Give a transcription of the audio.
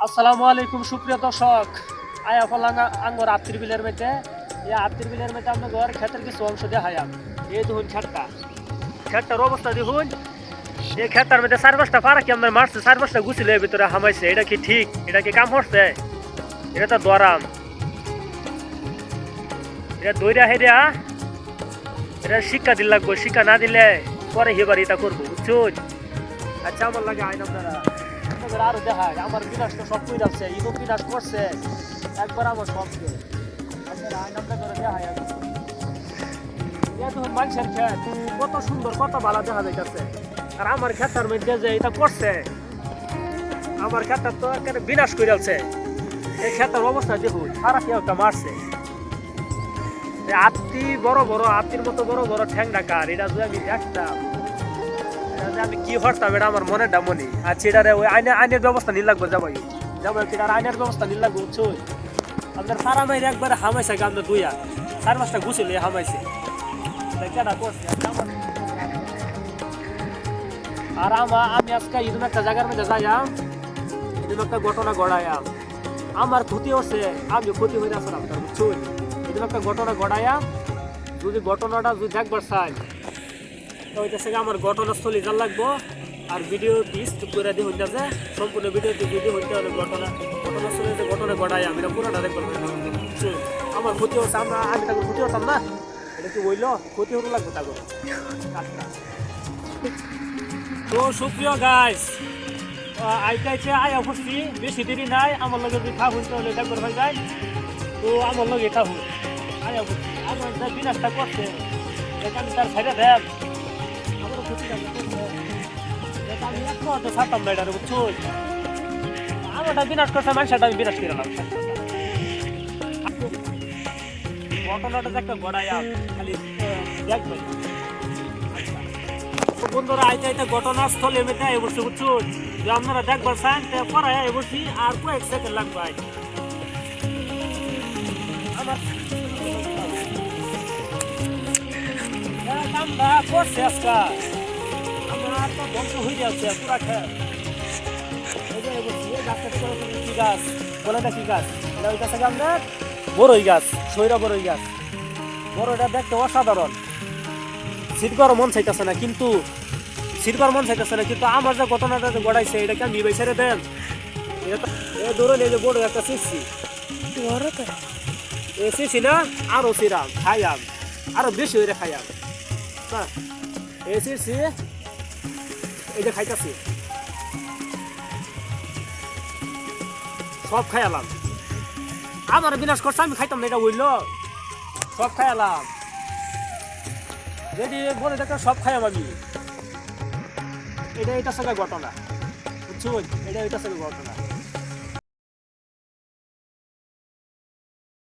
আসসালামু আলাইকুম সুপ্রিয় দর্শক আয়া ফলাঙ্গা আঙ্গর আত্মীর বিলের মধ্যে এই আত্মীর বিলের মধ্যে আমরা ঘর ক্ষেতের কিছু অংশ দেখাইয়াম এই দেখুন ক্ষেতটার অবস্থা দেখুন এই ক্ষেতটার মধ্যে 4-5টা পাড়া কি আমরা মারছে 4-5টা গুছিলের ভিতরে হামাইছে এটা কি ঠিক এটা কি কাম হচ্ছে এটা তো দরাম এটা দইরা হেরিয়া এটা শিক্ষা দিল লাগবো শিক্ষা না দিলে পরে হেবার এটা করবো বুঝছুন আচ্ছা আমার লাগে আইন আপনারা আরো দেখায় আমার বিনাশ তো সব কই যাচ্ছে ইনো বিনাশ করছে একবার আমার সব মানুষের ক্ষেত কত সুন্দর কত ভালো দেখা যাইতেছে আর আমার ক্ষেতার মধ্যে যে এটা করছে আমার ক্ষেতটা তো একেবারে বিনাশ করে যাচ্ছে এই ক্ষেতের অবস্থা দেখুন সারা কেউটা মারছে আত্মি বড় বড় আত্মির মতো বড় বড় ঠ্যাং ডাকার এটা যদি আমি দেখতাম আমি কি হরতাম এটা আমার মনে ডামনি আচ্ছা এটা ওই আইনের ব্যবস্থা নিল লাগবে যাবো এটা আইনের ব্যবস্থা নিল লাগবে বুঝছো আপনার সারা মাইরে একবার হামাইছে গান্ধ দুইয়া 4-5টা গুছিল হামাইছে আর আমি আজকে এরকম একটা জায়গার মধ্যে যাইয়াম এরকম একটা ঘটনা গড়াইয়াম আমার ক্ষতি হচ্ছে আমি ক্ষতি হয়ে আসলাম আপনার বুঝছো এরকম একটা ঘটনা গড়াইয়াম যদি ঘটনাটা যদি দেখবার চাই তো ওইটা থেকে আমার ঘটনাস্থলী জান লাগবো আর ভিডিও পিস করে দিয়ে হইতে আছে সম্পূর্ণ ভিডিওতে যদি হইতে হলে ঘটনাস্থলে যে ঘটনা ঘটাই আমি এটা পুরোটা দেখবো আমার ক্ষতি হচ্ছে আমি তাকে ক্ষতি হতাম না এটা কি বললো ক্ষতি হতে লাগবে তাকে তো সুপ্রিয় গাইস আইটাইছে আয়া করছি বেশি দেরি নাই আমার লগে যদি খা হইতে হলে দেখবার হয়ে যায় তো আমার লগে খা হই আয়া করছি আমার যা বিনাশটা করছে আমি তার সাইডে দেখ আমি একমাত্র ছাড়তাম না এটা বুঝছো আমারটা বিনাশ করছে মানুষটা আমি বিনাশ করে ঘটনাটা একটা গড়াইয়া খালি দেখবে বন্ধুরা আইতে আইতে ঘটনাস্থলে মেতে বসে বুঝছো যে আপনারা দেখবার চান পরে বসি আর কয়েক সেকেন্ড লাগবে আমার কামটা করছে আজকা আমার তো ধ্বংস হয়ে যাচ্ছে পুরা কি গাছ বলে না কি গাছ এটা ওই গাছ আপনার বড়ই গাছ সৈরা বড়ই গাছ বড় এটা দেখতে অসাধারণ শীত করার মন চাইতেছে না কিন্তু আমার যে ঘটনাটা যে গড়াইছে এটা কি আমি বেসারে দেন ধরে নিয়ে যে বড় একটা শিশি শিশি না আরো সিরাম খাইয়াম আরো বেশি হয়ে খাইয়াম হ্যাঁ এই শিশি এই যে খাইতেছি সব খাইলাম আমার বিনাশ করছে আমি খাইতাম না এটা বললো সব খাইলাম যদি বলে দেখো সব খাইলাম আমি এটা সঙ্গে ঘটনা বুঝছো এটা সঙ্গে ঘটনা